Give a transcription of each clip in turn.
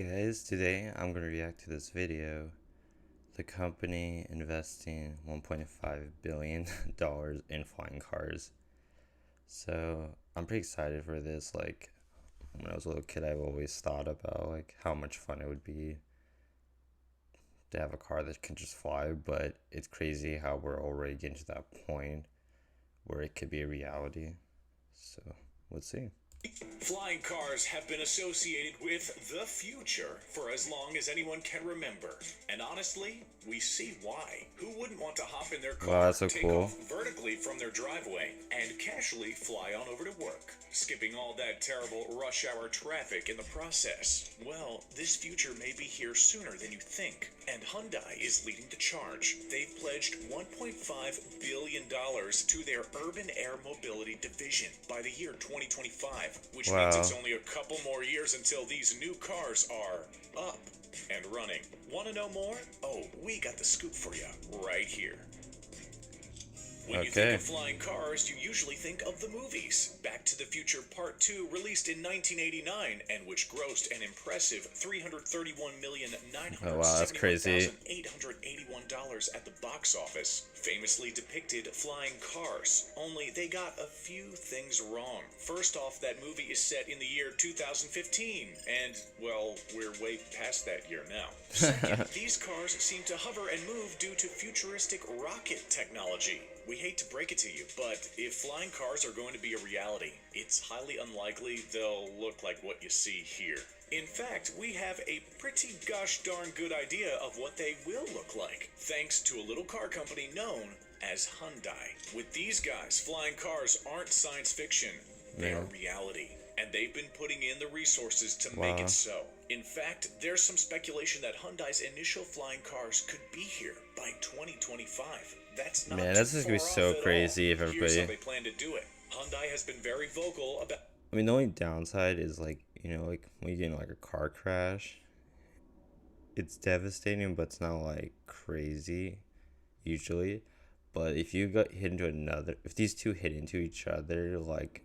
Guys, today I'm going to react to this video. The company investing $1.5 billion in flying cars. So I'm pretty excited for this. Like, when I was a little kid, I've always thought about like how much fun it would be to have a car that can just fly, but it's crazy how we're already getting to that point where it could be a reality. So let's see. Flying cars have been associated with the future for as long as anyone can remember. And honestly, we see why. Who wouldn't want to hop in their Wow, car, that's so take cool. off vertically from their driveway, and casually fly on over to work, skipping all that terrible rush hour traffic in the process? Well, this future may be here sooner than you think, and Hyundai is leading the charge. They've pledged $1.5 billion to their urban air mobility division by the year 2025, which means Wow. it's only a couple more years until these new cars are up and running. Want to know more? Oh, we got the scoop for you right here. When you think Okay. of flying cars, you usually think of the movies. Back to the Future Part 2, released in 1989, and which grossed an impressive Oh wow, that's crazy. $331,971,881 at the box office, famously depicted flying cars. Only they got a few things wrong. First off, that movie is set in the year 2015, and, well, we're way past that year now. Second, these cars seem to hover and move due to futuristic rocket technology. We hate to break it to you, but if flying cars are going to be a reality, it's highly unlikely they'll look like what you see here. In fact, we have a pretty gosh darn good idea of what they will look like, thanks to a little car company known as Hyundai. With these guys, flying cars aren't science fiction, they are reality. And they've been putting in the resources to make Wow. it so. In fact, there's some speculation that Hyundai's initial flying cars could be here by 2025. That's not Man, too this is gonna be far so off at crazy all. if Here's how everybody. they plan to do it. Hyundai has been very vocal about. I mean, the only downside is like, like when you get in like a car crash, it's devastating, but it's not like crazy usually. But if you got hit into another, if these two hit into each other, like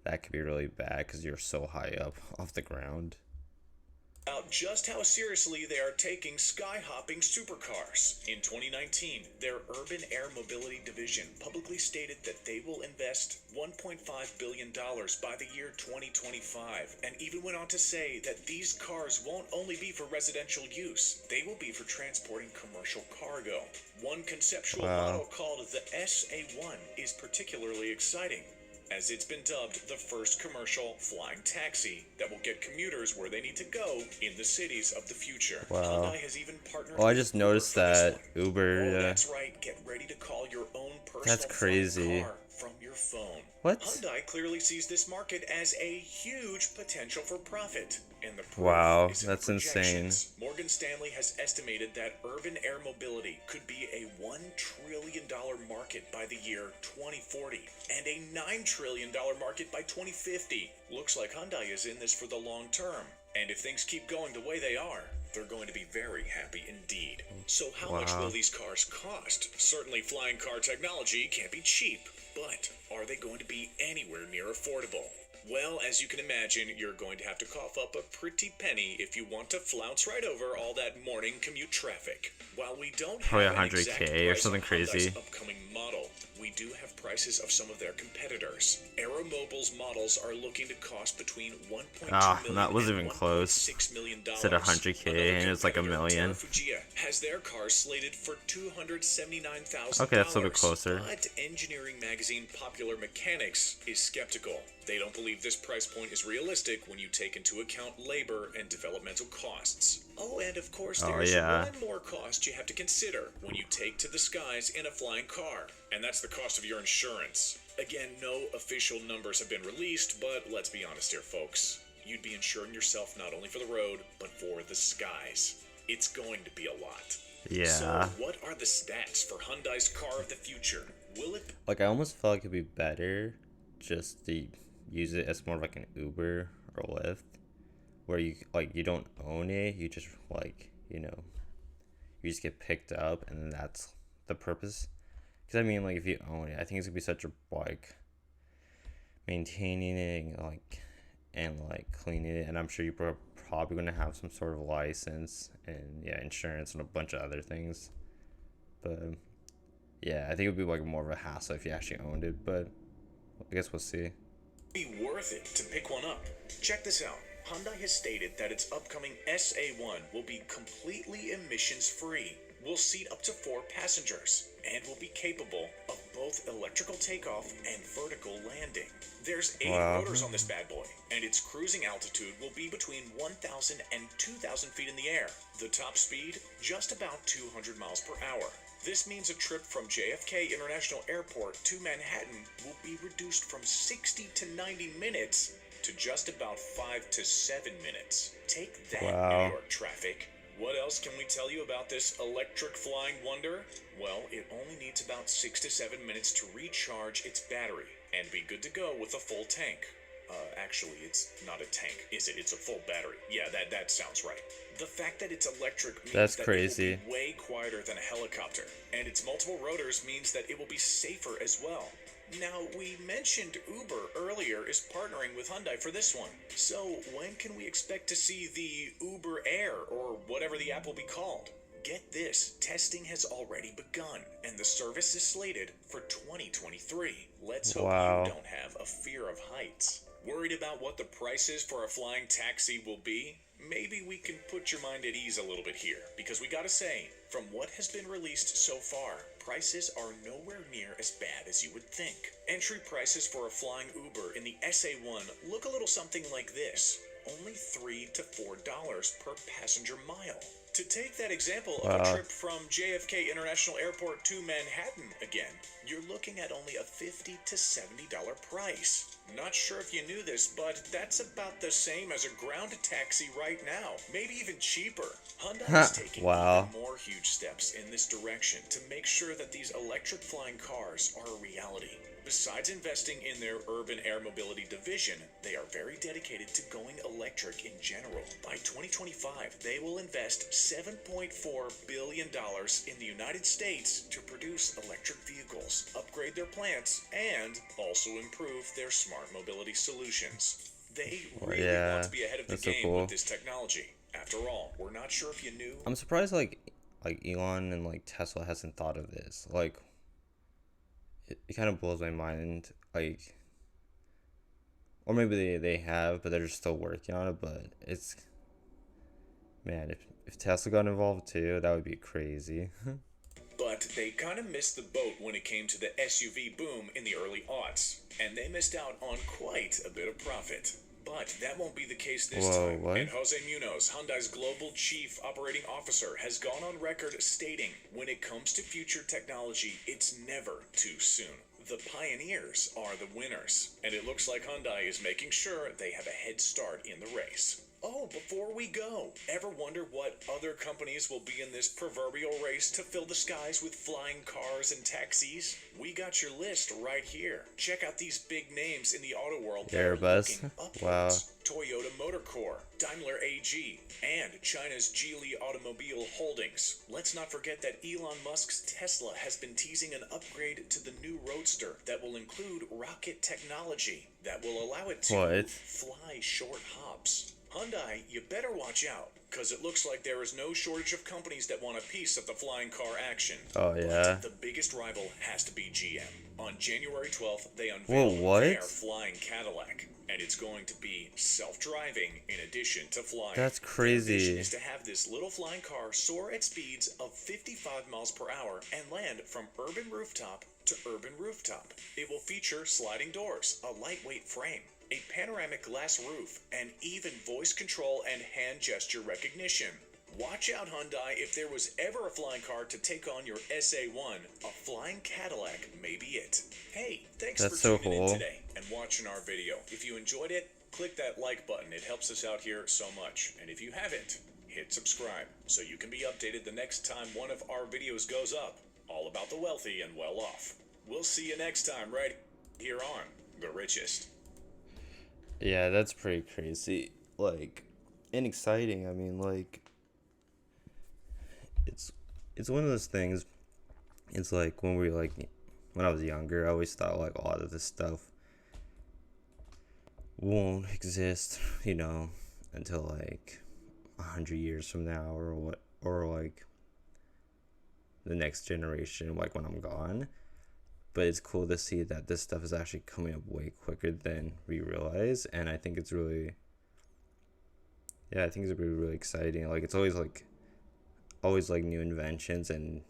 that could be really bad because you're so high up off the ground. About just how seriously they are taking sky-hopping supercars. In 2019, their Urban Air Mobility Division publicly stated that they will invest $1.5 billion by the year 2025, and even went on to say that these cars won't only be for residential use, they will be for transporting commercial cargo. One conceptual Wow. model called the SA-1 is particularly exciting, as it's been dubbed the first commercial flying taxi that will get commuters where they need to go in the cities of the future. Wow. Hyundai has even partnered Oh, I with just Uber noticed for this that one. Uber. Oh, that's right. Get ready to call your own personal That's crazy. flying car from your phone. What? Hyundai clearly sees this market as a huge potential for profit, and the proof Wow, is in that's the insane. projections. Morgan Stanley has estimated that urban air mobility could be a $1 trillion market by the year 2040 and a $9 trillion market by 2050. Looks like Hyundai is in this for the long term. And if things keep going the way they are, they're going to be very happy indeed. So how much Wow. will these cars cost? Certainly flying car technology can't be cheap, but are they going to be anywhere near affordable? Well, as you can imagine, you're going to have to cough up a pretty penny if you want to flounce right over all that morning commute traffic. While we don't Probably have an exact 100K or price something of Hyundai's crazy. upcoming model, we do have prices of some of their competitors. Aeromobile's models are looking to cost between $1.2 million that wasn't and even close. $1.6 million. Said 100K and it's like a million. Fujia has their cars slated for $279,000. Okay, that's a little bit closer. But engineering magazine Popular Mechanics is skeptical. They don't believe this price point is realistic when you take into account labor and developmental costs. Oh, and of course, there's one more cost you have to consider when you take to the skies in a flying car, and that's the cost of your insurance. Again, no official numbers have been released, but let's be honest here, folks. You'd be insuring yourself not only for the road, but for the skies. It's going to be a lot. Yeah. So, what are the stats for Hyundai's car of the future? Will it? Like, I almost felt like it'd be better just to use it as more of like an Uber or Lyft, where you don't own it, you just you just get picked up, and that's the purpose. Because I mean, like, if you own it, I think it's gonna be such a maintaining it, and cleaning it, and I'm sure you probably probably going to have some sort of license and yeah, insurance and a bunch of other things. But yeah, I think it would be like more of a hassle if you actually owned it. But I guess we'll see. Be worth it to pick one up. Check this out. Hyundai has stated that its upcoming SA1 will be completely emissions free, will seat up to 4 passengers, and will be capable of both electrical takeoff and vertical landing. There's 8 Wow. rotors on this bad boy, and its cruising altitude will be between 1,000 and 2,000 feet in the air. The top speed, just about 200 miles per hour. This means a trip from JFK International Airport to Manhattan will be reduced from 60 to 90 minutes to just about 5 to 7 minutes. Take that, Wow. New York traffic. What else can we tell you about this electric flying wonder? Well, it only needs about 6 to 7 minutes to recharge its battery and be good to go with a full tank. Actually, it's not a tank, is it? It's a full battery. Yeah, that sounds right. The fact that it's electric means That's that crazy. it will be way quieter than a helicopter, and its multiple rotors means that it will be safer as well. Now, we mentioned Uber earlier is partnering with Hyundai for this one. So, when can we expect to see the Uber Air, or whatever the app will be called? Get this, testing has already begun, and the service is slated for 2023. Let's hope Wow. you don't have a fear of heights. Worried about what the prices for a flying taxi will be? Maybe we can put your mind at ease a little bit here, because we gotta say, from what has been released so far, prices are nowhere near as bad as you would think. Entry prices for a flying Uber in the SA1 look a little something like this. Only $3 to $4 per passenger mile. To take that example of a Wow. trip from JFK International Airport to Manhattan again, you're looking at only a $50 to $70 price. Not sure if you knew this, but that's about the same as a ground taxi right now, maybe even cheaper. Hyundai is taking Wow. even more huge steps in this direction to make sure that these electric flying cars are a reality. Besides investing in their urban air mobility division, they are very dedicated to going electric in general. By 2025, they will invest $7.4 billion in the United States to produce electric vehicles, upgrade their plants, and also improve their smart mobility solutions. They really Yeah, want to be ahead of the that's so game cool. with this technology. After all, we're not sure if you knew. I'm surprised like Elon and like Tesla hasn't thought of this. Like it kind of blows my mind. Like, or maybe they have, but they're just still working on it. But it's, man, if Tesla got involved too, that would be crazy. But they kind of missed the boat when it came to the SUV boom in the early aughts, and they missed out on quite a bit of profit. But that won't be the case this Whoa, time. what? And Jose Munoz, Hyundai's global chief operating officer, has gone on record stating, when it comes to future technology, it's never too soon. The pioneers are the winners, and it looks like Hyundai is making sure they have a head start in the race. Oh, before we go, ever wonder what other companies will be in this proverbial race to fill the skies with flying cars and taxis? We got your list right here. Check out these big names in the auto world that are Airbus. looking upwards. Wow. Toyota Motor Corps, Daimler AG, and China's Geely Automobile Holdings. Let's not forget that Elon Musk's Tesla has been teasing an upgrade to the new Roadster that will include rocket technology that will allow it to What? fly short hops. Hyundai, you better watch out, because it looks like there is no shortage of companies that want a piece of the flying car action. Oh, yeah. But the biggest rival has to be GM. On January 12th, they Whoa, unveiled what? their flying Cadillac, and it's going to be self-driving in addition to flying. That's Their vision crazy. is to have this little flying car soar at speeds of 55 miles per hour and land from urban rooftop to urban rooftop. It will feature sliding doors, a lightweight frame, a panoramic glass roof, and even voice control and hand gesture recognition. Watch out, Hyundai, if there was ever a flying car to take on your SA1, a flying Cadillac may be it. Hey, thanks That's for so tuning in cool. today and watching our video. If you enjoyed it, click that like button. It helps us out here so much. And if you haven't, hit subscribe so you can be updated the next time one of our videos goes up, all about the wealthy and well off. We'll see you next time right here on The Richest. Yeah, that's pretty crazy. Like, and exciting. I mean, like, it's one of those things. It's like when I was younger, I always thought like a lot of this stuff won't exist, until like 100 years from now, or what, or like the next generation, like when I'm gone. But it's cool to see that this stuff is actually coming up way quicker than we realize, and I think it's really, yeah, I think it's really really exciting. Like it's always like new inventions, and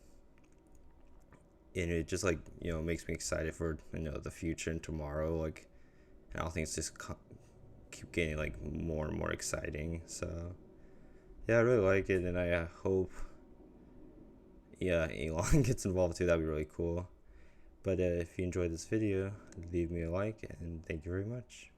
it just like makes me excited for the future and tomorrow. Like, and all things just keep getting like more and more exciting. So yeah, I really like it, and I hope Elon gets involved too. That'd be really cool. But if you enjoyed this video, leave me a like, and thank you very much.